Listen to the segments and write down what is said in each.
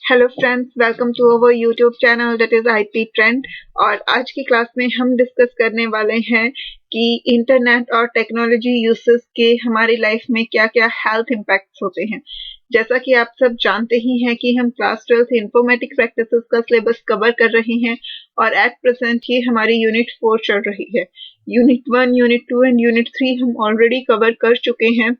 Hello friends, welcome to our YouTube channel that is IP trend. और आज की class में हम डिस्कस करने वाले हैं कि इंटरनेट और टेक्नोलॉजी यूसेस के हमारी लाइफ में क्या-क्या हेल्थ इम्पैक्ट्स होते हैं। जैसा कि आप सब जानते ही हैं कि हम क्लास 12 इन्फॉर्मेटिक प्रैक्टिसेस का सिलेबस कवर कर रहे हैं और एट प्रेजेंट ये हमारी यूनिट 4 चल रही है। यूनिट 1, यूनिट 2 एंड यूनिट 3 हम ऑलरेडी कवर कर चुके हैं।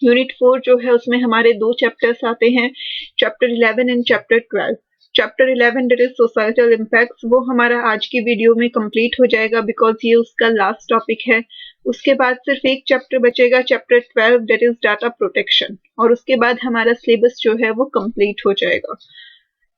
यूनिट 4 जो है उसमें हमारे 2 चैप्टर्स आते हैं, chapter 11 and chapter 12। Chapter 11 that is societal impacts, वो हमारा आज की वीडियो में कंप्लीट हो जाएगा बिकॉज ये उसका लास्ट टॉपिक है। उसके बाद सिर्फ एक चैप्टर बचेगा, chapter 12 that is data protection, और उसके बाद हमारा सिलेबस जो है वो कंप्लीट हो जाएगा।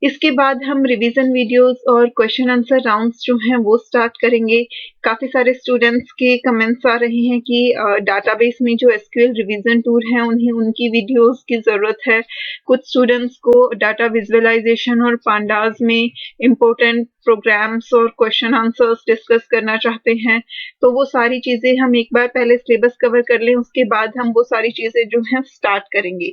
इसके बाद हम रिवीजन वीडियोस और क्वेश्चन आंसर राउंड्स जो हैं वो स्टार्ट करेंगे। काफ़ी सारे स्टूडेंट्स के कमेंट्स आ रहे हैं कि डाटाबेस में जो एसक्यूएल रिवीजन टूल हैं उन्हें उनकी वीडियोस की ज़रूरत है। कुछ स्टूडेंट्स को डाटा विजुअलाइजेशन और पांडास में इम्पोर्टेंट प्रोग्राम्स और क्वेश्चन आंसर्स डिस्कस करना चाहते हैं। तो वो सारी चीज़ें हम एक बार पहले सिलेबस कवर कर लें, उसके बाद हम वो सारी चीज़ें जो हैं स्टार्ट करेंगे।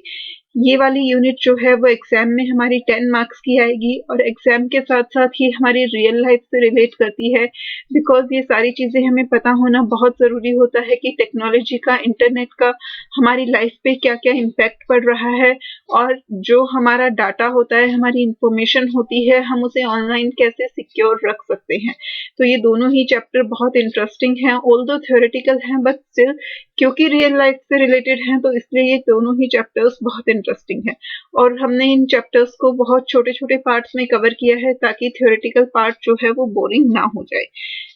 ये वाली यूनिट जो है वो एग्जाम में हमारी 10 मार्क्स की आएगी और एग्जाम के साथ साथ ही हमारी रियल लाइफ से रिलेट करती है बिकॉज ये सारी चीज़ें हमें पता होना बहुत ज़रूरी होता है कि टेक्नोलॉजी का, इंटरनेट का हमारी लाइफ पे क्या क्या इम्पैक्ट पड़ रहा है, और जो हमारा डाटा होता है, हमारी इंफॉर्मेशन होती है, हम उसे ऑनलाइन कैसे सिक्योर रख सकते हैं। तो ये दोनों ही चैप्टर बहुत इंटरेस्टिंग हैं, ऑल्दो थ्योरेटिकल हैं बट स्टिल क्योंकि रियल लाइफ से रिलेटेड हैं तो इसलिए ये दोनों ही चैप्टर्स बहुत इंटरेस्टिंग हैं। और हमने इन चैप्टर्स को बहुत छोटे छोटे पार्ट्स में कवर किया है ताकि थ्योरेटिकल पार्ट जो है वो बोरिंग ना हो जाए।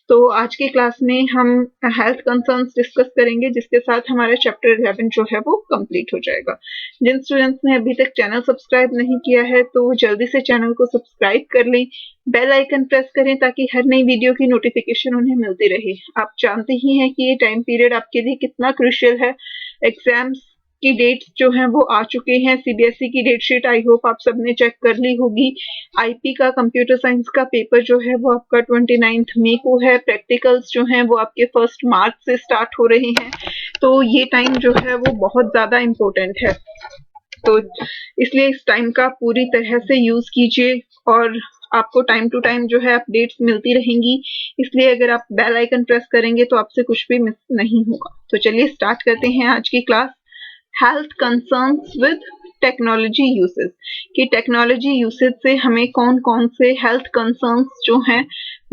तो आज की क्लास में हम हेल्थ कंसर्न्स डिस्कस करेंगे जिसके साथ हमारा चैप्टर 11 जो है वो कंप्लीट हो जाएगा। जिन स्टूडेंट्स ने अभी तक चैनल सब्सक्राइब नहीं किया है तो जल्दी से चैनल को सब्सक्राइब कर लें, बेल आइकन प्रेस करें ताकि हर नई वीडियो की नोटिफिकेशन उन्हें मिलती रहे। आप जानते ही हैं कि ये टाइम पीरियड आपके लिए कितना क्रूशियल है। एग्जाम्स की डेट्स जो हैं वो आ चुके हैं। सीबीएसई की डेट शीट आई होप आप सबने चेक कर ली होगी। आईपी का कंप्यूटर साइंस का पेपर जो है वो आपका 29 मई को है। प्रैक्टिकल्स जो हैं वो आपके 1 मार्च से स्टार्ट हो रहे हैं। तो ये टाइम जो है वो बहुत ज़्यादा इम्पोर्टेंट है, तो इसलिए इस टाइम का पूरी तरह से यूज़ कीजिए और आपको टाइम टू टाइम जो है अपडेट्स मिलती रहेंगी। इसलिए अगर आप बेल आइकन प्रेस करेंगे तो आपसे कुछ भी मिस नहीं होगा। तो चलिए स्टार्ट करते हैं आज की class. Health concerns with technology usage, कि टेक्नोलॉजी यूसेज से हमें कौन कौन से हेल्थ कंसर्न्स जो हैं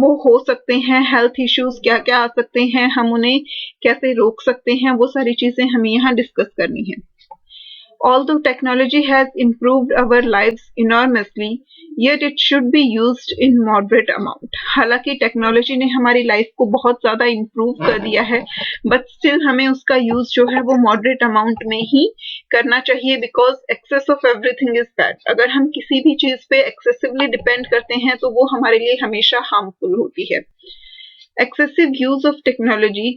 वो हो सकते हैं, हेल्थ इश्यूज क्या क्या आ सकते हैं, हम उन्हें कैसे रोक सकते हैं, वो सारी चीज़ें हमें यहाँ डिस्कस करनी है। Although technology has improved our lives enormously, yet it should be used in moderate amount. हालांकि टेक्नोलॉजी ने हमारी लाइफ को बहुत ज़्यादा इम्प्रूव कर दिया है बट स्टिल हमें उसका यूज़ जो है वो मॉडरेट अमाउंट में ही करना चाहिए because excess of everything is bad. अगर हम किसी भी चीज़ पे एक्सेसिवली डिपेंड करते हैं तो वो हमारे लिए हमेशा हार्मफुल होती है। Excessive use of technology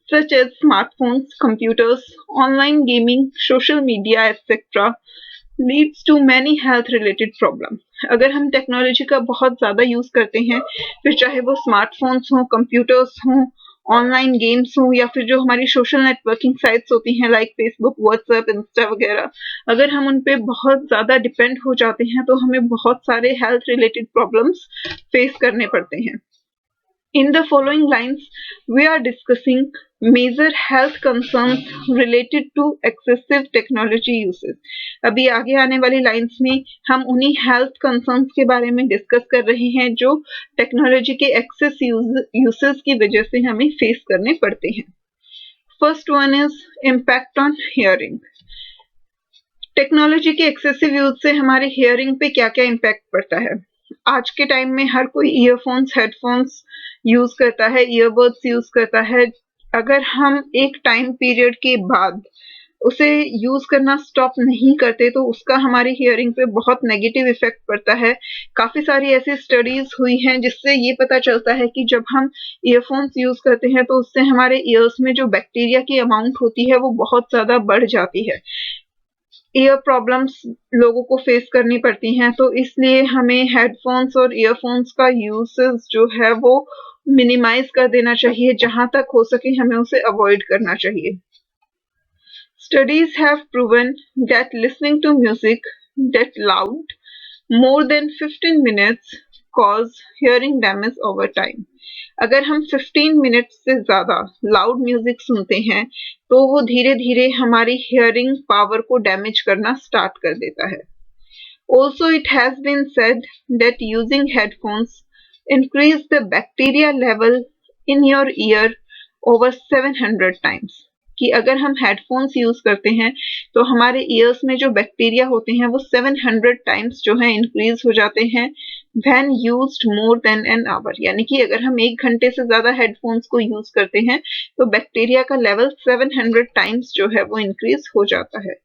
such as smartphones, computers, online gaming, social media, etc. leads to many health related problems. अगर हम टेक्नोलॉजी का बहुत ज़्यादा यूज़ करते हैं, फिर चाहे वो स्मार्टफोन्स हों, कंप्यूटर्स हों, ऑनलाइन गेम्स हों या फिर जो हमारी सोशल नेटवर्किंग साइट्स होती हैं लाइक फेसबुक, व्हाट्सएप, इंस्टा वगैरह, अगर हम उन पे बहुत ज़्यादा डिपेंड हो जाते हैं तो हमें बहुत सारे हेल्थ रिलेटेड प्रॉब्लम्स फेस करने पड़ते हैं। In the following lines, we are discussing major health concerns related to excessive technology uses. अभी आगे आने वाली लाइन्स में हम उन्हीं हेल्थ कंसर्न्स के बारे में डिस्कस कर रहे हैं जो टेक्नोलॉजी के एक्सेस यूसेस की वजह से हमें फेस करने पड़ते हैं। First one is impact on hearing. Technology के एक्सेसिव यूज से हमारे हियरिंग पे क्या क्या इम्पैक्ट पड़ता है। आज के टाइम में हर कोई ईयरफोन्स, हेडफोन्स यूज करता है, ईयरबड्स यूज करता है। अगर हम एक टाइम पीरियड के बाद उसे यूज करना स्टॉप नहीं करते तो उसका हमारी हियरिंग पे बहुत नेगेटिव इफेक्ट पड़ता है। काफी सारी ऐसी स्टडीज हुई हैं जिससे ये पता चलता है कि जब हम ईयरफोन्स यूज करते हैं तो उससे हमारे ईयर्स में जो बैक्टीरिया की अमाउंट होती है वो बहुत ज्यादा बढ़ जाती है। ईयर प्रॉब्लम्स लोगों को फेस करनी पड़ती हैं, तो इसलिए हमें हेडफोन्स और ईयरफोन्स का यूसेज जो है वो मिनिमाइज कर देना चाहिए। जहां तक हो सके हमें उसे अवॉइड करना चाहिए। Studies have proven that listening to music that loud More than 15 minutes cause hearing damage over time. अगर हम 15 मिनट से ज़्यादा लाउड म्यूजिक सुनते हैं तो वो धीरे धीरे हमारी हियरिंग पावर को डैमेज करना स्टार्ट कर देता है. Also, it has been said that using headphones increase the bacteria level in your ear over 700 times. कि अगर हम हेडफोन्स यूज करते हैं तो हमारे ईयर्स में जो बैक्टीरिया होते हैं वो 700 टाइम्स जो है इंक्रीज हो जाते हैं when used more than an hour. यानी कि अगर हम 1 घंटे से ज्यादा हेडफोन्स को यूज करते हैं तो बैक्टीरिया का लेवल 700 टाइम्स जो है वो इंक्रीज हो जाता है.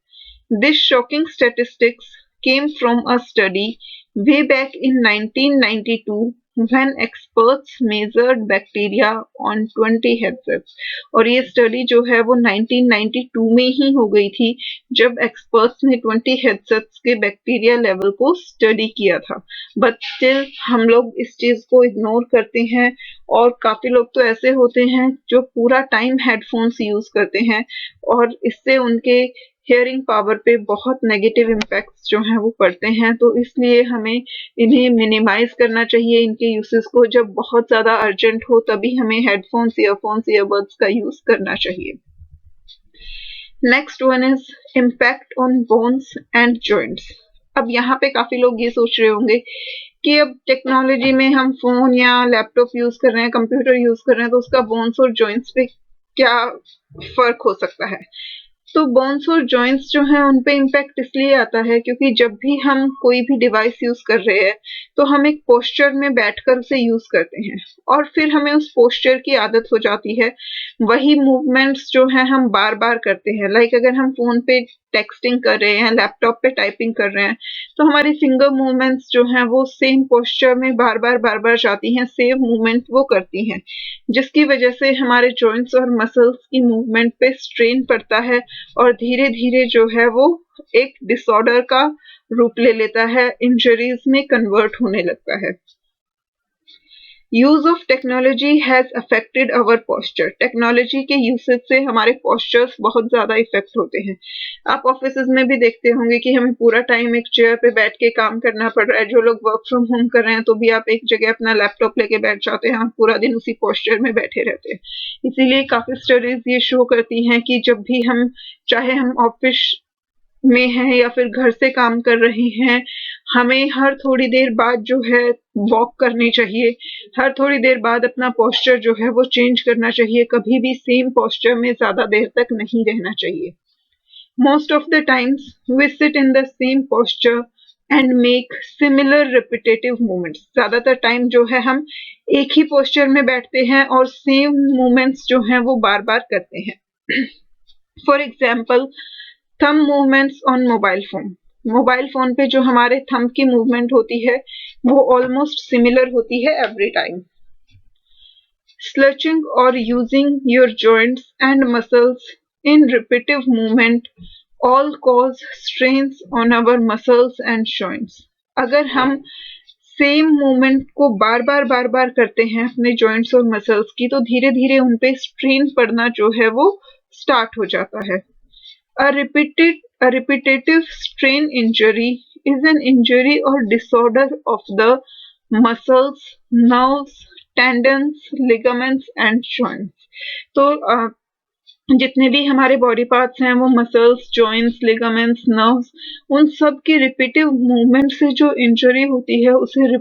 This shocking statistics came from a study way back in 1992 when experts measured bacteria on 20 headsets. और ये स्टडी जो है वो 1992 में ही हो गई थी जब एक्सपर्ट्स ने 20 हेडसेट्स के बैक्टीरिया लेवल को स्टडी किया था. बट स्टिल हम लोग इस चीज को इग्नोर करते हैं और काफी लोग तो ऐसे होते हैं जो पूरा टाइम हेडफोन्स यूज करते हैं और इससे उनके हियरिंग पावर पे बहुत नेगेटिव इम्पैक्ट्स जो हैं वो पड़ते हैं. तो इसलिए हमें इन्हें मिनिमाइज करना चाहिए, इनके यूसेस को. जब बहुत ज़्यादा अर्जेंट हो तभी हमें हेडफोन्स, ईयरफोन्स, ईयरबड्स का यूज करना चाहिए. Next one is impact on bones and joints. अब यहाँ पे काफी लोग ये सोच रहे होंगे कि अब टेक्नोलॉजी में हम फोन या लैपटॉप यूज कर रहे हैं, कंप्यूटर यूज कर रहे हैं, तो उसका बोन्स और जॉइंट्स पे क्या फर्क हो सकता है. तो बोन्स और जॉइंट्स जो हैं उन पे इम्पैक्ट इसलिए आता है क्योंकि जब भी हम कोई भी डिवाइस यूज कर रहे हैं तो हम एक पोस्चर में बैठकर उसे यूज करते हैं और फिर हमें उस पोस्चर की आदत हो जाती है. वही मूवमेंट्स जो हैं हम बार बार करते हैं. लाइक अगर हम फोन पे टेक्सटिंग कर रहे हैं, लैपटॉप पे टाइपिंग कर रहे हैं, तो हमारी फिंगर मूवमेंट्स जो हैं वो सेम पोस्चर में बार बार जाती हैं, सेम मूवमेंट वो करती हैं, जिसकी वजह से हमारे जॉइंट्स और मसल्स की मूवमेंट पे स्ट्रेन पड़ता है और धीरे धीरे जो है वो एक डिसऑर्डर का रूप ले लेता है, इंजरीज में कन्वर्ट होने लगता है. Use of technology has affected our posture. Technology के यूसेज से हमारे पोस्चर्स बहुत ज्यादा इफेक्ट होते हैं. आप ऑफिस में भी देखते होंगे कि हमें पूरा टाइम एक चेयर पे बैठ के काम करना पड़ रहा है. जो लोग वर्क फ्रॉम होम कर रहे हैं तो भी आप एक जगह अपना लैपटॉप लेके बैठ जाते हैं, आप पूरा दिन उसी पोस्चर में बैठे रहते हैं. इसीलिए काफी स्टडीज ये शो करती हैं कि जब भी हम, चाहे हम ऑफिस में हैं या फिर घर से काम कर रहे हैं, हमें हर थोड़ी देर बाद जो है वॉक करनी चाहिए. हर थोड़ी देर बाद अपना पोस्चर जो है वो चेंज करना चाहिए. कभी भी सेम पोस्चर में ज्यादा देर तक नहीं रहना चाहिए. Most of the times we sit in the same posture and make similar repetitive movements. ज्यादातर टाइम जो है हम एक ही पोस्चर में बैठते हैं और सेम मूवमेंट्स जो हैं वो बार बार करते हैं. For example, thumb movements on mobile phone. Mobile phone पे जो हमारे थंब की मूवमेंट होती है वो ऑलमोस्ट सिमिलर होती है एवरी टाइम. स्लचिंग और using your joints and muscles in repetitive movement all cause strains on our muscles and joints. अगर हम सेम मूवमेंट को बार बार करते हैं अपने जॉइंट्स और मसल्स की, तो धीरे धीरे उन पे स्ट्रेन पड़ना जो है वो स्टार्ट हो जाता है. A repetitive strain injury is an injury or disorder of the muscles, nerves, tendons, ligaments and joints. तो जितने भी हमारे बॉडी पार्ट्स हैं वो मसल्स, जॉइंट्स, लिगामेंट्स, नर्व्स, उन सब की रिपीटिव मूवमेंट से जो इंजरी होती है उसे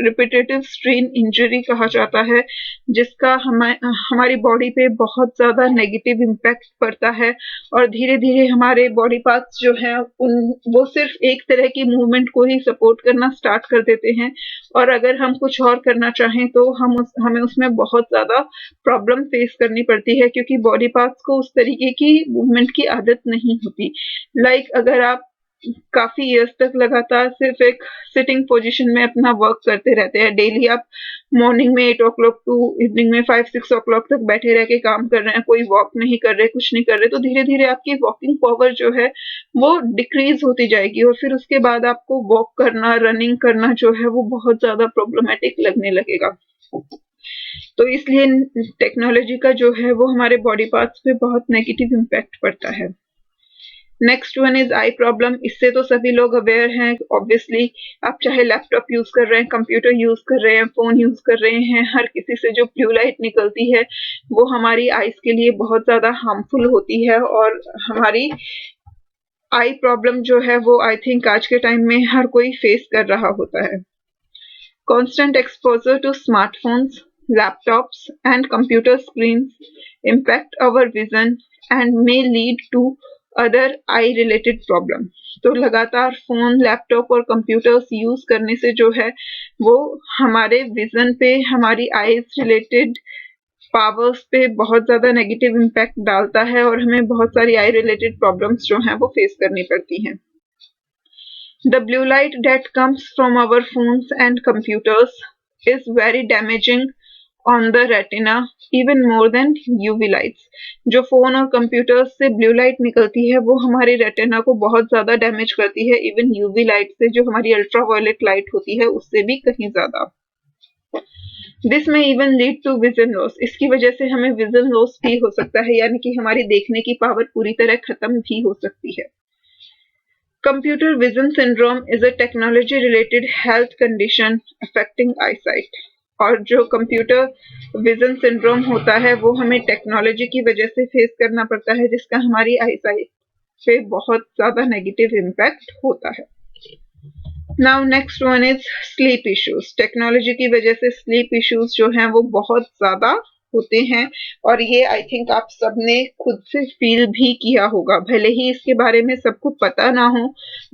रिपीटेटिव स्ट्रेन इंजरी कहा जाता है, जिसका हमारी बॉडी पे बहुत ज्यादा नेगेटिव इम्पैक्ट पड़ता है और धीरे धीरे हमारे बॉडी पार्ट्स जो हैं वो सिर्फ एक तरह की मूवमेंट को ही सपोर्ट करना स्टार्ट कर देते हैं और अगर हम कुछ और करना चाहें तो हमें उसमें बहुत ज्यादा प्रॉब्लम फेस करनी पड़ती है क्योंकि बॉडी पार्ट्स को उस तरीके की मूवमेंट की आदत नहीं होती. लाइक अगर आप काफी इयर्स तक लगातार सिर्फ एक सिटिंग पोजीशन में अपना वर्क करते रहते हैं, डेली आप मॉर्निंग में 8 o'clock टू इवनिंग में 5-6 o'clock तक बैठे रह के काम कर रहे हैं, कोई वॉक नहीं कर रहे, कुछ नहीं कर रहे, तो धीरे धीरे आपकी वॉकिंग पावर जो है वो डिक्रीज होती जाएगी और फिर उसके बाद आपको वॉक करना, रनिंग करना जो है वो बहुत ज्यादा प्रॉब्लमेटिक लगने लगेगा. तो इसलिए टेक्नोलॉजी का जो है वो हमारे बॉडी पार्ट्स पे बहुत नेगेटिव इम्पैक्ट पड़ता है. Next one is I problem. इससे तो सभी लोग अवेयर हैं ऑब्वियसली। आप चाहे लैपटॉप यूज कर रहे हैं, कंप्यूटर यूज कर रहे हैं, फोन यूज कर रहे हैं, हर किसी से जो ब्लू लाइट निकलती है वो हमारी आईज के लिए बहुत ज्यादा हार्मफुल होती है, और हमारी आई प्रॉब्लम जो है वो आई थिंक आज के टाइम में हर कोई फेस कर रहा होता है। Constant exposure to smartphones, laptops, and computer screens impact our vision and may lead to other eye-related problems. तो लगातार फोन, लैपटॉप और कंप्यूटर्स यूज करने से जो है वो हमारे विजन पे, हमारी आईज रिलेटेड पावर्स पे बहुत ज्यादा नेगेटिव इम्पैक्ट डालता है, और हमें बहुत सारी आई रिलेटेड प्रॉब्लम्स जो हैं वो फेस करनी पड़ती हैं। The blue light that comes from our phones and computers is very damaging on the retina, even more than UV lights. जो फोन और कंप्यूटर्स से ब्लू लाइट निकलती है वो हमारी रेटिना को बहुत ज्यादा डैमेज करती है, इवन यूवी लाइट से, जो हमारी अल्ट्रावायलेट लाइट होती है उससे भी कहीं ज्यादा। This may even lead to vision loss. इसकी वजह से हमें विजन लॉस भी हो सकता है, यानी कि हमारी देखने की पावर पूरी तरह खत्म भी हो सकती है। Computer vision syndrome is a technology related health condition affecting eyesight। और जो कंप्यूटर विजन सिंड्रोम होता है वो हमें टेक्नोलॉजी की वजह से फेस करना पड़ता है, जिसका हमारी आईसाइट पे बहुत ज्यादा नेगेटिव इम्पैक्ट होता है। Now next one is sleep issues. Technology की वजह से स्लीप इश्यूज जो हैं वो बहुत ज्यादा होते हैं, और ये आई थिंक आप सबने खुद से फील भी किया होगा, भले ही इसके बारे में सबको पता ना हो,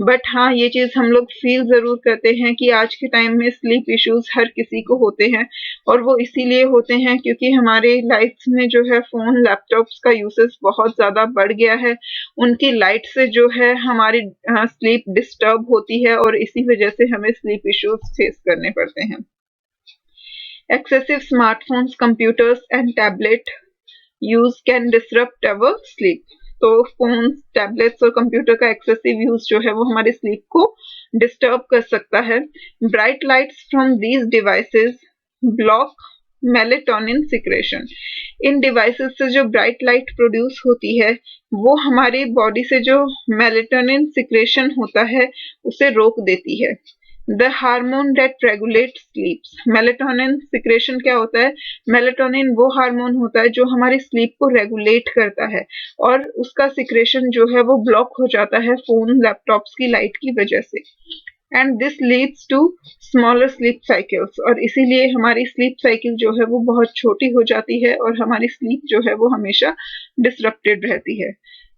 बट हाँ ये चीज हम लोग फील जरूर करते हैं कि आज के टाइम में स्लीप इश्यूज हर किसी को होते हैं। और वो इसीलिए होते हैं क्योंकि हमारे लाइफ में जो है फोन, लैपटॉप्स का यूसेज बहुत ज्यादा बढ़ गया है। उनकी लाइट से जो है हमारी स्लीप डिस्टर्ब होती है, और इसी वजह से हमें स्लीप इश्यूज फेस करने पड़ते हैं। Excessive smartphones, computers and tablet use can disrupt our sleep। तो फोन्स, टैबलेट्स और कंप्यूटर का एक्सेसिव यूज जो है वो हमारे स्लीप को डिस्टर्ब कर सकता है। Bright lights from these devices block melatonin secretion. In devices से जो ब्राइट लाइट प्रोड्यूस होती है वो हमारी बॉडी से जो मेलेटोनिन सिक्रेशन होता है उसे रोक देती है। The hormone that regulate स्लीप्स। Melatonin secretion क्या होता है? मेलेटोनिन वो हार्मोन होता है जो हमारी स्लीप को रेगुलेट करता है, और उसका सिक्रेशन जो है वो ब्लॉक हो जाता है फोन, लैपटॉप्स की लाइट की वजह से। And this leads to smaller sleep cycles. और इसीलिए हमारी स्लीप साइकिल जो है वो बहुत छोटी हो जाती है, और हमारी स्लीप जो है वो हमेशा डिसरप्टेड रहती है।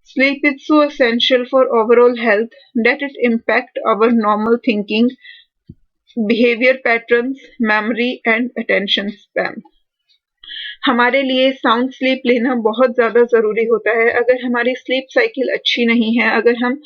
Sleep is so essential for overall health that it impacts our normal thinking, behavior patterns, memory and attention span। हमारे लिए साउंड स्लीप लेना बहुत ज्यादा जरूरी होता है। अगर हमारी स्लीप साइकिल अच्छी नहीं है, अगर हम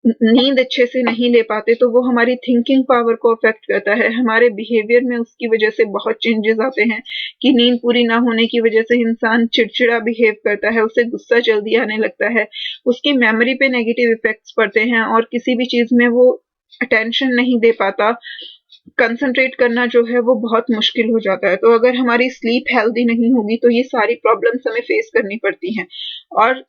नींद अच्छे से नहीं ले पाते, तो वो हमारी थिंकिंग पावर को अफेक्ट करता है। हमारे बिहेवियर में उसकी वजह से बहुत चेंजेस आते हैं कि नींद पूरी ना होने की वजह से इंसान चिड़चिड़ा बिहेव करता है, उसे गुस्सा जल्दी आने लगता है, उसकी मेमोरी पे नेगेटिव इफेक्ट्स पड़ते हैं, और किसी भी चीज में वो अटेंशन नहीं दे पाता। कंसंट्रेट करना जो है वो बहुत मुश्किल हो जाता है। तो अगर हमारी स्लीप हेल्दी नहीं होगी तो ये सारी प्रॉब्लम्स हमें फेस करनी पड़ती हैं। और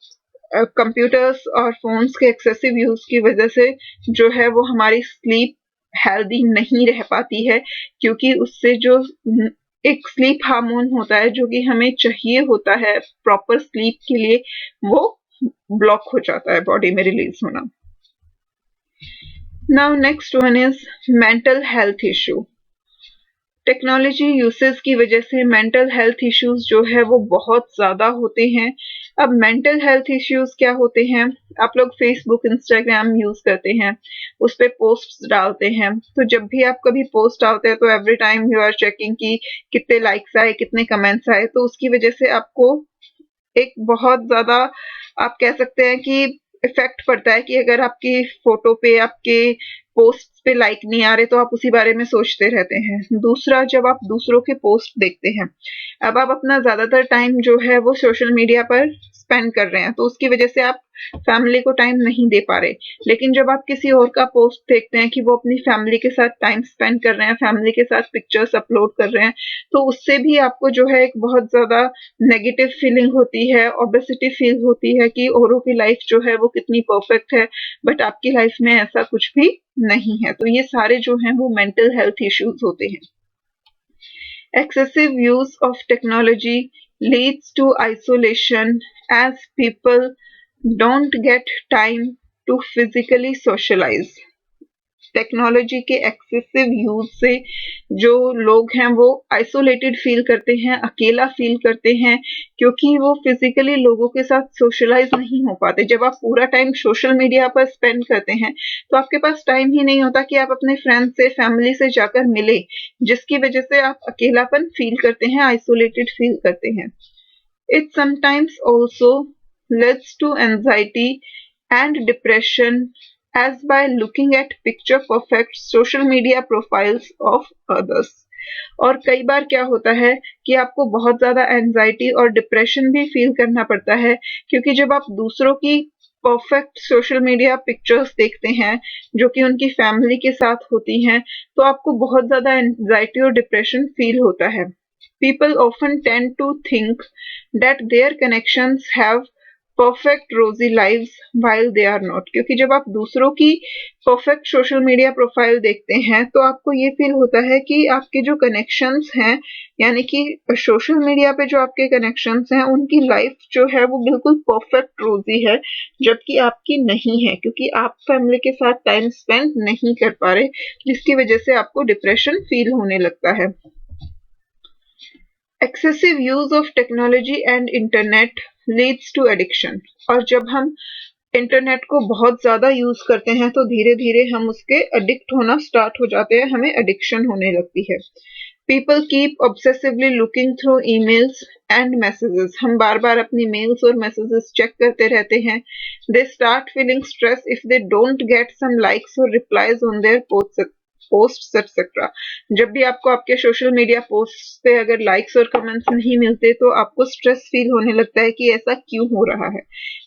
कंप्यूटर्स और फोन्स के एक्सेसिव यूज की वजह से जो है वो हमारी स्लीप हेल्दी नहीं रह पाती है, क्योंकि उससे जो एक स्लीप हार्मोन होता है जो कि हमें चाहिए होता है प्रॉपर स्लीप के लिए, वो ब्लॉक हो जाता है बॉडी में रिलीज होना। Now next one is mental health issue. Technology usage की वजह से मेंटल हेल्थ इश्यूज जो है वो बहुत ज्यादा होते हैं। अब मेंटल हेल्थ इश्यूज क्या होते हैं? आप लोग फेसबुक, इंस्टाग्राम यूज करते हैं, उस पे पोस्ट डालते हैं, तो जब भी आप कभी पोस्ट डालते हैं तो every time you are checking कि कितने लाइक्स आए, कितने कमेंट्स आए। तो उसकी वजह से आपको एक बहुत ज्यादा, आप कह सकते हैं कि इफेक्ट पड़ता है कि अगर आपकी फोटो पे, आपके पोस्ट पे लाइक नहीं आ रहे तो आप उसी बारे में सोचते रहते हैं। दूसरा, जब आप दूसरों के पोस्ट देखते हैं, अब आप अपना ज़्यादातर टाइम जो है वो सोशल मीडिया पर स्पेंड कर रहे हैं, तो उसकी वजह से आप फैमिली को टाइम नहीं दे पा रहे। लेकिन जब आप किसी और का पोस्ट देखते हैं कि वो अपनी फैमिली के साथ टाइम स्पेंड कर रहे हैं, फैमिली के साथ पिक्चर्स अपलोड कर रहे हैं, तो उससे भी आपको जो है एक बहुत ज़्यादा नेगेटिव फीलिंग होती है, ऑब्सेसिटी फील होती है कि औरों की लाइफ जो है वो कितनी परफेक्ट है, बट आपकी लाइफ में ऐसा कुछ भी नहीं है। तो ये सारे जो हैं वो मेंटल हेल्थ इश्यूज होते हैं। Excessive use of technology leads to isolation as people don't get time to physically socialize. Technology के एक्सेसिव यूज से जो लोग हैं वो आइसोलेटेड फील करते हैं, अकेला फील करते हैं, क्योंकि वो फिजिकली लोगों के साथ सोशलाइज नहीं हो पाते। जब आप पूरा टाइम सोशल मीडिया पर स्पेंड करते हैं तो आपके पास टाइम ही नहीं होता कि आप अपने फ्रेंड से, फैमिली से जाकर मिले, जिसकी वजह से आप अकेलापन फील करते हैं, आइसोलेटेड फील करते हैं। It sometimes also leads to anxiety and depression as by looking at picture perfect social media profiles of others. और कई बार क्या होता है कि आपको बहुत ज़्यादा एंजाइटी और डिप्रेशन भी फील करना पड़ता है, क्योंकि जब आप दूसरों की परफेक्ट सोशल मीडिया पिक्चर्स देखते हैं जो कि उनकी फैमिली के साथ होती हैं, तो आपको बहुत ज़्यादा एंजाइटी और डिप्रेशन फील होता है। People often tend to think that their connections have perfect रोजी lives while they are not, क्योंकि जब आप दूसरों की परफेक्ट सोशल मीडिया प्रोफाइल देखते हैं तो आपको ये फील होता है कि आपके जो कनेक्शंस हैं, यानी कि सोशल मीडिया पे जो आपके कनेक्शंस हैं, उनकी लाइफ जो है वो बिल्कुल परफेक्ट रोजी है, जबकि आपकी नहीं है, क्योंकि आप फैमिली के साथ टाइम स्पेंड नहीं कर पा रहे, जिसकी वजह से आपको डिप्रेशन फील होने लगता है। Excessive use of technology and internet leads to addiction, और जब हम इंटरनेट को बहुत ज्यादा यूज करते हैं तो धीरे धीरे हम उसके एडिक्ट होना स्टार्ट हो जाते हैं, हमें एडिक्शन होने लगती है। People keep obsessively looking through emails and messages, हम बार बार अपनी मेल्स और मैसेजेस चेक करते रहते हैं। They start feeling stress if they don't get some likes और replies on their post etcetera. जब भी आपको आपके सोशल मीडिया पोस्ट पे अगर लाइक्स और कमेंट्स नहीं मिलते तो आपको स्ट्रेस फील होने लगता है कि ऐसा क्यों हो रहा है।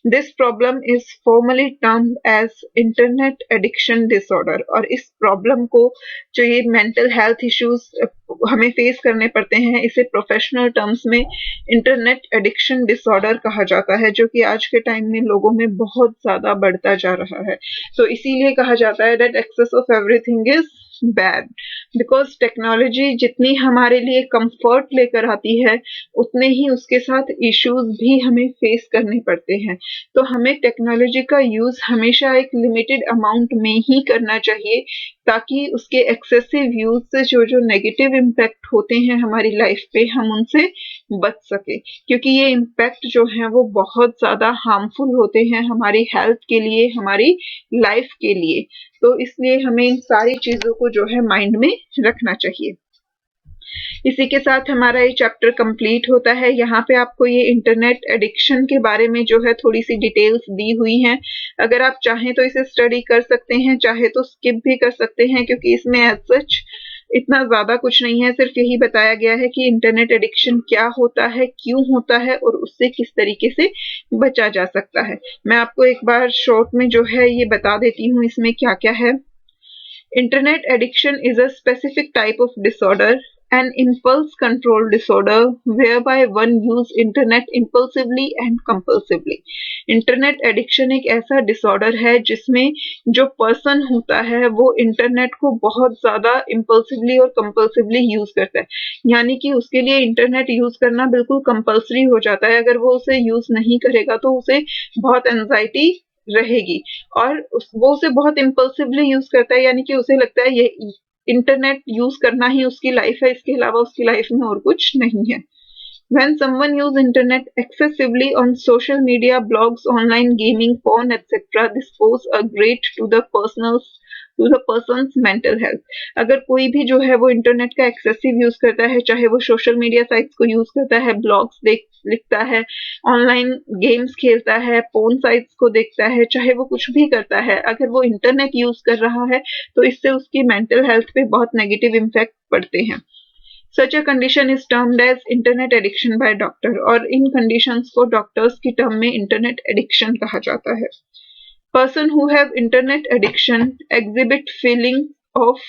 This problem is formally termed as internet addiction disorder, और इस प्रॉब्लम को, जो ये मेंटल हेल्थ इश्यूज हमें फेस करने पड़ते हैं, इसे प्रोफेशनल टर्म्स में इंटरनेट एडिक्शन डिसऑर्डर कहा जाता है, जो कि आज के टाइम में लोगों में बहुत ज्यादा बढ़ता जा रहा है। तो इसीलिए कहा जाता है that excess of everything is bad, because technology जितनी हमारे लिए कंफर्ट लेकर आती है, उतने ही उसके साथ इश्यूज भी हमें फेस करने पड़ते हैं। तो हमें टेक्नोलॉजी का यूज हमेशा एक लिमिटेड अमाउंट में ही करना चाहिए, ताकि उसके एक्सेसिव यूज से जो जो नेगेटिव इम्पैक्ट होते हैं हमारी लाइफ पे, हम उनसे बच सके, क्योंकि ये इम्पैक्ट जो है वो बहुत ज्यादा हार्मफुल होते हैं हमारी हेल्थ के लिए, हमारी लाइफ के लिए। तो इसलिए हमें इन सारी चीजों को जो है माइंड में रखना चाहिए। इसी के साथ हमारा ये चैप्टर कंप्लीट होता है। यहाँ पे आपको ये इंटरनेट एडिक्शन के बारे में जो है थोड़ी सी डिटेल्स दी हुई हैं। अगर आप चाहें तो इसे स्टडी कर सकते हैं, चाहे तो स्किप भी कर सकते हैं, क्योंकि इसमें एज सच इतना ज्यादा कुछ नहीं है। सिर्फ यही बताया गया है कि इंटरनेट एडिक्शन क्या होता है, क्यों होता है और उससे किस तरीके से बचा जा सकता है। मैं आपको एक बार शॉर्ट में जो है ये बता देती हूँ इसमें क्या क्या है। Internet addiction is a specific type of disorder, an impulse control disorder whereby one use internet impulsively and compulsively. Internet addiction एक ऐसा डिसऑर्डर है जिसमें जो पर्सन होता है वो इंटरनेट को बहुत ज्यादा इम्पल्सिवली और कंपल्सिवली यूज करता है, यानी कि उसके लिए इंटरनेट यूज करना बिल्कुल कंपल्सरी हो जाता है। अगर वो उसे यूज नहीं करेगा तो उसे बहुत एंजाइटी रहेगी, और वो उसे बहुत इम्पल्सिवली यूज करता है, यानी कि उसे लगता है ये इंटरनेट यूज करना ही उसकी लाइफ है, इसके अलावा उसकी लाइफ में और कुछ नहीं है। When someone use internet excessively on social media, blogs, online gaming, porn, etc., this pose a great to the person's to the person's mental health. अगर कोई भी जो है वो इंटरनेट का एक्सेसिव यूज करता है, चाहे वो सोशल मीडिया साइट्स को यूज करता है, ब्लॉग्स लिखता है, ऑनलाइन गेम्स खेलता है, पोर्न साइट्स को देखता है, चाहे वो कुछ भी करता है, अगर वो इंटरनेट यूज कर रहा है तो इससे उसकी मेंटल हेल्थ पे बहुत नेगेटिव इम्पैक्ट पड़ते हैं। Such a condition is termed as internet addiction by doctor, और इन conditions को डॉक्टर्स की टर्म में इंटरनेट एडिक्शन कहा जाता है। Person who have internet addiction exhibit feeling of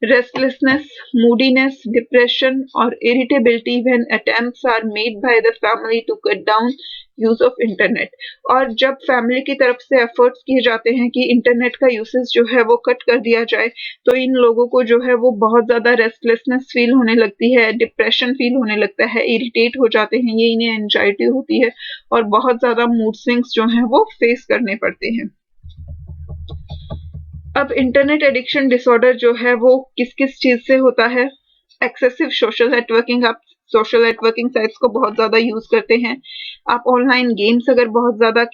restlessness, moodiness, depression or irritability when attempts are made by the family to cut down use of internet. और जब family की तरफ से एफर्ट्स किए जाते हैं कि इंटरनेट का यूसेज जो है वो कट कर दिया जाए, तो इन लोगों को जो है वो बहुत ज्यादा रेस्टलेसनेस फील होने लगती है, डिप्रेशन फील होने लगता है, इरिटेट हो जाते हैं, ये इन्हें एंजाइटी होती है और बहुत ज्यादा मूड स्विंग्स जो हैं वो फेस करने पड़ते हैं। अब इंटरनेट एडिक्शन डिसऑर्डर जो है वो किस किस चीज से होता है? एक्सेसिव सोशल नेटवर्किंग, आप सोशल नेटवर्किंग साइट्स को बहुत ज्यादा यूज करते हैं, आप ऑनलाइन गेम्स अगर बहुत ज्यादा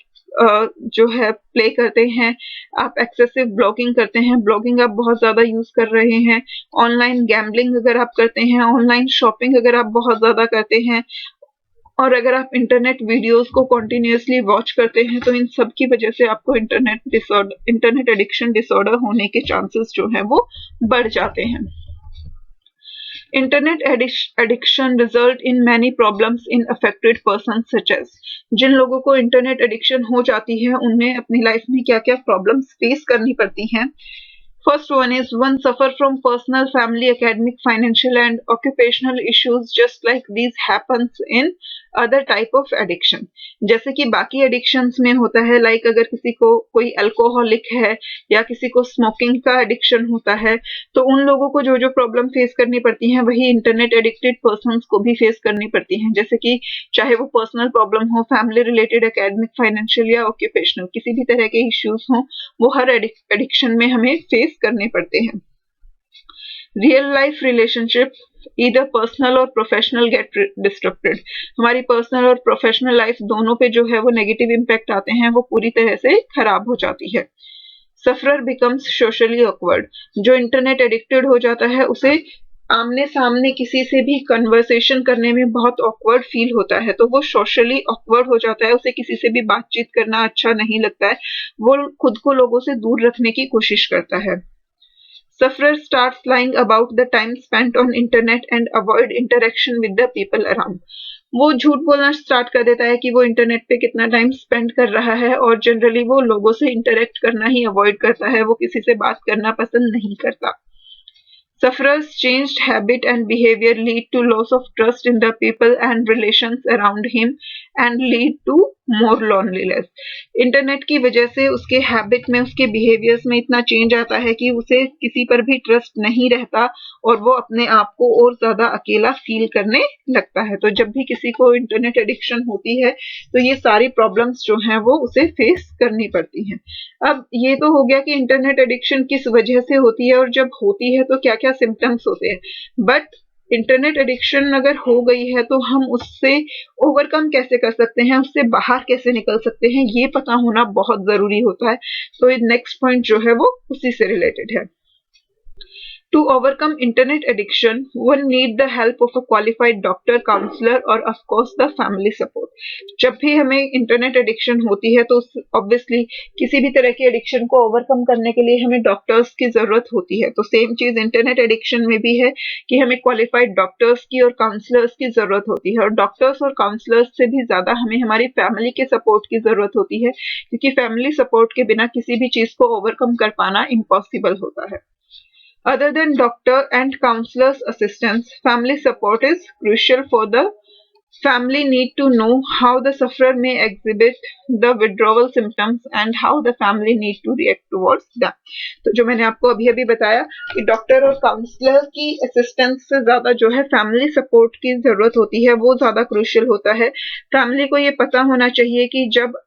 जो है प्ले करते हैं, आप एक्सेसिव ब्लॉगिंग करते हैं, ब्लॉगिंग आप बहुत ज्यादा यूज कर रहे हैं, ऑनलाइन गैम्बलिंग अगर आप करते हैं, ऑनलाइन शॉपिंग अगर आप बहुत ज्यादा करते हैं, और अगर आप इंटरनेट वीडियोस को कंटिन्यूअसली वॉच करते हैं, तो इन सब की वजह से आपको इंटरनेट एडिक्शन डिसऑर्डर होने के चांसेस जो हैं वो बढ़ जाते हैं। Internet addiction result in many problems in affected person such as, जिन लोगों को इंटरनेट एडिक्शन हो जाती है उन्हें अपनी लाइफ में क्या क्या प्रॉब्लम्स फेस करनी पड़ती हैं। First one is one suffer from personal, family, academic, financial and occupational issues just like these happens in other type of addiction। जैसे कि बाकी एडिक्शंस में होता है, लाइक अगर किसी को कोई अल्कोहलिक है या किसी को स्मोकिंग का एडिक्शन होता है, तो उन लोगों को जो जो प्रॉब्लम फेस करनी पड़ती हैं वही इंटरनेट एडिक्टेड पर्सन्स को भी फेस करनी पड़ती हैं। जैसे कि चाहे वो पर्सनल प्रॉब्लम हो, फैमिली रिलेटेड, एकेडमिक, फाइनेंशियल या ऑक्यूपेशनल, किसी भी तरह के इश्यूज हों, वो हर एडिक्शन में हमें फेस करने पड़ते हैं। Real life relationship either personal और प्रोफेशनल गेट डिस्टर्बेड, हमारी पर्सनल और प्रोफेशनल लाइफ दोनों पे जो है वो नेगेटिव इम्पैक्ट आते हैं, वो पूरी तरह से खराब हो जाती है। सफरर बिकम्स सोशली ऑकवर्ड, जो इंटरनेट एडिक्टेड हो जाता है उसे आमने सामने किसी से भी कन्वर्सेशन करने में बहुत ऑकवर्ड फील होता है, तो वो सोशली ऑकवर्ड हो जाता है, उसे किसी से भी बातचीत करना अच्छा नहीं लगता है, वो खुद को लोगों से दूर रखने की कोशिश करता है। Sufferer starts lying about the time spent on internet and avoid interaction with the people around, वो झूठ बोलना स्टार्ट कर देता है कि वो इंटरनेट पे कितना टाइम स्पेंड कर रहा है और जनरली वो लोगों से इंटरेक्ट करना ही अवॉइड करता है, वो किसी से बात करना पसंद नहीं करता। Sufferer's changed habit and behavior lead to loss of trust in the people and relations around him and lead to more loneliness। Internet की वजह से उसके हैबिट में, उसके बिहेवियर्स में इतना चेंज आता है कि उसे किसी पर भी ट्रस्ट नहीं रहता और वो अपने आप को और ज्यादा अकेला फील करने लगता है। तो जब भी किसी को इंटरनेट एडिक्शन होती है तो ये सारी प्रॉब्लम्स जो हैं वो उसे फेस करनी पड़ती हैं। अब ये तो हो गया कि इंटरनेट एडिक्शन किस वजह से होती है और जब होती है तो क्या क्या सिम्टम्स होते हैं, बट इंटरनेट एडिक्शन अगर हो गई है तो हम उससे ओवरकम कैसे कर सकते हैं, उससे बाहर कैसे निकल सकते हैं, ये पता होना बहुत जरूरी होता है। तो नेक्स्ट पॉइंट जो है वो उसी से रिलेटेड है। To overcome internet addiction, one need the help of a qualified doctor, counselor और of course the family support। जब भी हमें इंटरनेट एडिक्शन होती है तो ऑब्वियसली किसी भी तरह की एडिक्शन को ओवरकम करने के लिए हमें डॉक्टर्स की जरूरत होती है। तो सेम चीज इंटरनेट एडिक्शन में भी है कि हमें क्वालिफाइड डॉक्टर्स की और काउंसलर्स की जरूरत होती है, और डॉक्टर्स और काउंसलर्स से भी ज्यादा हमें हमारी फैमिली के सपोर्ट की जरूरत होती है, क्योंकि फैमिली सपोर्ट के बिना किसी भी चीज को ओवरकम कर पाना इम्पॉसिबल होता है। Other than doctor and counselor's assistance, family support is crucial for the family need to know how the sufferer may exhibit the withdrawal symptoms and how the family need to react towards them। तो जो मैंने आपको अभी अभी बताया कि doctor और counsellor की असिस्टेंस से ज्यादा जो है फैमिली सपोर्ट की जरूरत होती है, वो ज्यादा क्रूशियल होता है। फैमिली को ये पता होना चाहिए कि जब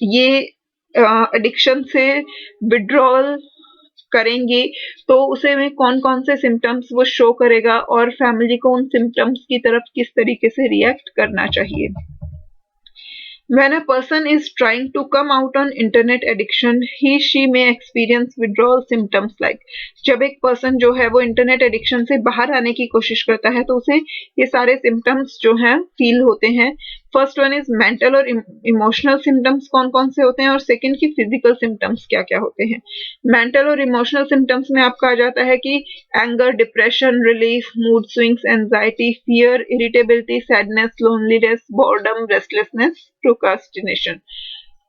ये एडिक्शन से विड्रॉल करेंगे तो उसे में कौन कौन से सिम्टम्स वो शो करेगा और फैमिली को उन सिम्टम्स की तरफ किस तरीके से रिएक्ट करना चाहिए। When a person is trying to come out on internet addiction, she may experience withdrawal symptoms like, जब एक पर्सन जो है वो इंटरनेट एडिक्शन से बाहर आने की कोशिश करता है तो उसे ये सारे सिम्टम्स जो हैं फील होते हैं। फर्स्ट वन इज मेंटल और इमोशनल सिम्टम्स कौन कौन से होते हैं, और सेकंड की फिजिकल सिम्टम्स क्या क्या होते हैं। मेंटल और इमोशनल सिम्टम्स में आपका आ जाता है कि anger, depression, relief, mood swings, anxiety, fear, irritability, sadness, loneliness, boredom, restlessness, procrastination.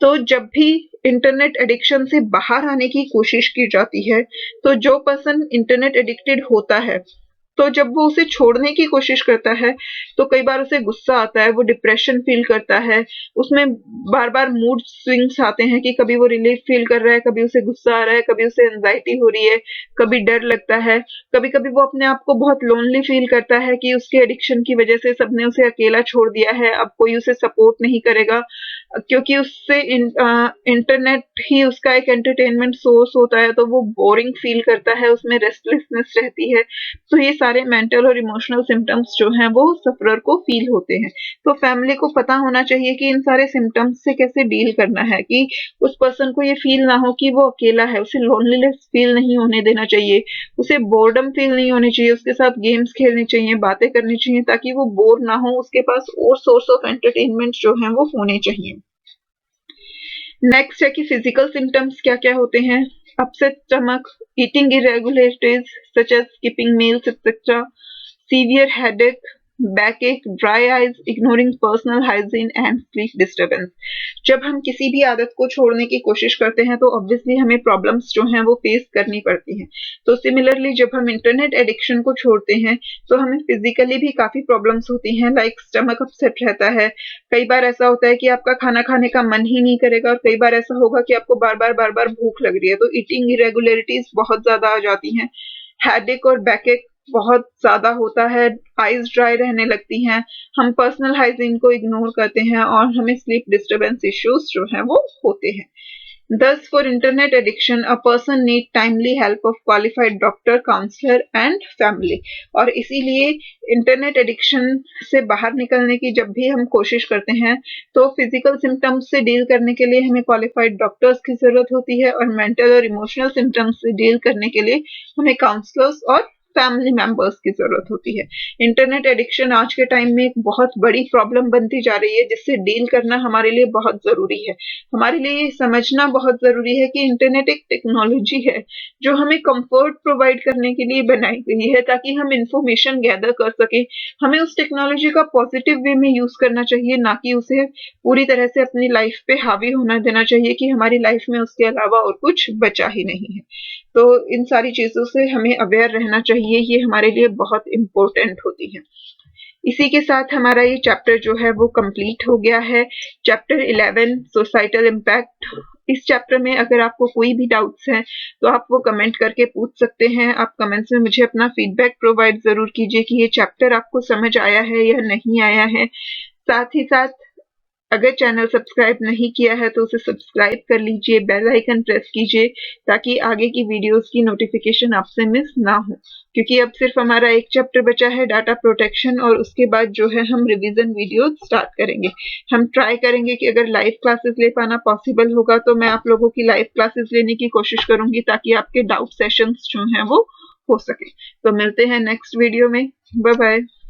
तो जब भी इंटरनेट एडिक्शन से बाहर आने की कोशिश की जाती है, तो जो पर्सन इंटरनेट एडिक्टेड होता है, तो जब वो उसे छोड़ने की कोशिश करता है, तो कई बार उसे गुस्सा आता है, वो डिप्रेशन फील करता है, उसमें बार-बार मूड स्विंग्स आते हैं कि कभी वो रिलीफ फील कर रहा है, कभी उसे गुस्सा आ रहा है, कभी उसे एंजाइटी हो रही है, कभी डर लगता है, कभी-कभी वो अपने आप को बहुत लोनली फील करता है कि उसके एडिक्शन की वजह से सबने उसे अकेला छोड़ दिया है, अब कोई उसे सपोर्ट नहीं करेगा, क्योंकि उससे इंटरनेट ही उसका एक एंटरटेनमेंट सोर्स होता है, तो वो बोरिंग फील करता है, उसमें रेस्टलेसनेस रहती है। तो ये सारे मेंटल और इमोशनल सिम्टम्स जो हैं वो सफरर को फील होते हैं। तो फैमिली को पता होना चाहिए कि इन सारे सिम्टम्स से कैसे डील करना है, कि उस पर्सन को ये फील ना हो कि वो अकेला है, उसे लोनलीनेस फील नहीं होने देना चाहिए, उसे बोर्डम फील नहीं होनी चाहिए, उसके साथ गेम्स खेलने चाहिए, बातें करनी चाहिए, ताकि वो बोर ना हो, उसके पास और सोर्स ऑफ एंटरटेनमेंट जो हैं वो होने चाहिए। नेक्स्ट है कि फिजिकल सिम्टम्स क्या क्या होते हैं। Upset stomach, eating irregularities such as skipping meals etcetera, severe headache, backache, dry eyes, ignoring personal hygiene and sleep disturbance. जब हम किसी भी आदत को छोड़ने की कोशिश करते हैं तो ऑब्वियसली हमें प्रॉब्लम्स जो हैं वो फेस करनी पड़ती हैं। तो सिमिलरली जब हम इंटरनेट एडिक्शन को छोड़ते हैं तो हमें फिजिकली भी काफी प्रॉब्लम्स होती हैं, लाइक स्टमक अपसेट रहता है, कई बार ऐसा होता है कि आपका खाना खाने का मन ही नहीं करेगा, और कई बार ऐसा होगा कि आपको बार बार भूख लग रही है, तो ईटिंग इरेगुलरिटीज बहुत ज्यादा आ जाती हैं। हेडेक और बैकएक बहुत ज्यादा होता है, आईज ड्राई रहने लगती हैं, हम पर्सनल हाइजीन को इग्नोर करते हैं, और हमें स्लीप डिस्टर्बेंस इश्यूज जो हैं वो होते हैं। Thus, for internet addiction, a person need timely help of qualified doctor, counselor and family. और इसीलिए इंटरनेट एडिक्शन से बाहर निकलने की जब भी हम कोशिश करते हैं, तो फिजिकल सिम्टम्स से डील करने के लिए हमें क्वालिफाइड डॉक्टर्स की जरूरत होती है, और मेंटल और इमोशनल सिम्टम्स से डील करने के लिए हमें काउंसलर्स और फैमिली मेंबर्स की जरूरत होती है। इंटरनेट एडिक्शन आज के टाइम में एक बहुत बड़ी प्रॉब्लम बनती जा रही है, जिससे डील करना हमारे लिए बहुत जरूरी है। हमारे लिए ये समझना बहुत जरूरी है कि इंटरनेट एक टेक्नोलॉजी है जो हमें कंफर्ट प्रोवाइड करने के लिए बनाई गई है, ताकि हम इंफॉर्मेशन गैदर कर सके। हमें उस टेक्नोलॉजी का पॉजिटिव वे में यूज करना चाहिए, ना कि उसे पूरी तरह से अपनी लाइफ पे हावी होना देना चाहिए कि हमारी लाइफ में उसके अलावा और कुछ बचा ही नहीं है। तो इन सारी चीजों से हमें अवेयर रहना चाहिए, ये हमारे लिए बहुत इम्पोर्टेंट होती है। इसी के साथ हमारा ये चैप्टर जो है वो कंप्लीट हो गया है। Chapter 11 societal impact. इस चैप्टर में अगर आपको कोई भी डाउट्स हैं तो आप वो कमेंट करके पूछ सकते हैं। आप कमेंट्स में मुझे अपना फीडबैक प्रोवाइड जरूर कीजिए कि ये चैप्टर आपको समझ आया है या नहीं आया है। साथ ही साथ अगर चैनल सब्सक्राइब नहीं किया है तो उसे सब्सक्राइब कर लीजिए, बेल आइकन प्रेस कीजिए, ताकि आगे की वीडियोस की नोटिफिकेशन आपसे मिस ना हो। क्योंकि अब सिर्फ हमारा एक चैप्टर बचा है, डाटा प्रोटेक्शन, और उसके बाद जो है हम रिवीजन वीडियो स्टार्ट करेंगे। हम ट्राई करेंगे कि अगर लाइव क्लासेस ले पाना पॉसिबल होगा तो मैं आप लोगों की लाइव क्लासेस लेने की कोशिश करूंगी, ताकि आपके डाउट सेशंस जो हैं वो हो सके। तो मिलते हैं नेक्स्ट वीडियो में। Bye bye.